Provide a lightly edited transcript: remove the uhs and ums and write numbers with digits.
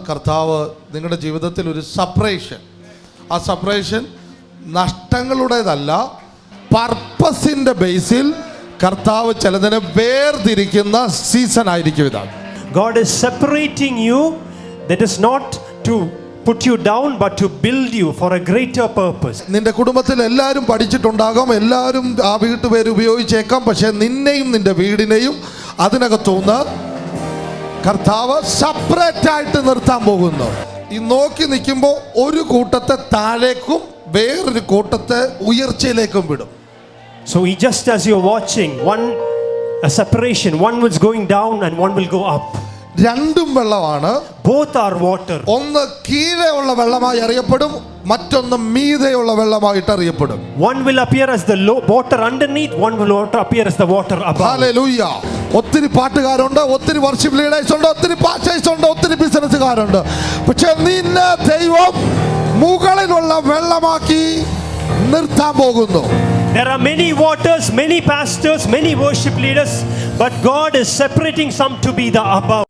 കർത്താവ് നിങ്ങളുടെ ജീവിതത്തിൽ ഒരു സെപ്പറേഷൻ, ആ സെപ്പറേഷൻ നഷ്ടങ്ങളുടേതല്ല, പർപ്പസിൻ്റെ ബേസിൽ കർത്താവ് ചിലതിനെ വേർതിരിക്കുന്ന സീസൺ ആയിരിക്കും ഇതാണ്. God is separating you. That is not to put you down but to build you for a greater purpose. നിന്റെ കുടുംബത്തിൽ എല്ലാവരും പഠിച്ചിട്ടുണ്ടാകാം, എല്ലാവരും ആ വീട്ടുപേര് ഉപയോഗിച്ചേക്കാം, പക്ഷെ നിന്നെയും നിന്റെ വീടിനെയും അതിനകത്തുനിന്ന് കർത്താവ് സെപ്പറേറ്റ് ആയിട്ട് നിർത്താൻ പോകുന്നു. ഈ നോക്കി നിൽക്കുമ്പോൾ ഒരു കൂട്ടത്തെ താഴേക്കും വേറൊരു കൂട്ടത്തെ ഉയർച്ചയിലേക്കും വിടും. So just as you're watching a separation, one was going down and one will go up. രണ്ടും വെള്ളമാണ്. Both are water. ഒന്ന് കീഴേ ഉള്ള വെള്ളമായി അറിയപ്പെടും, മറ്റൊന്ന് മീതെയുള്ള വെള്ളമായിട്ട് അറിയപ്പെടും. One will appear as the water underneath, one will appear as the water above. Hallelujah. ഒത്തിരി പാട്ടുകാരുണ്ട്, ഒത്തിരി worship leaders ഉണ്ട്, ഒത്തിരി പാസ്റ്റേഴ്സ് ഉണ്ട്, ഒത്തിരി ബിസിനസ്സുകാരുണ്ട്. പക്ഷെ നിന്നെ ദൈവം മുകളിലുള്ള വെള്ളമാക്കി നിർത്താൻ പോകുന്നു. There are many waters, many pastors, many worship leaders, but God is separating some to be the above.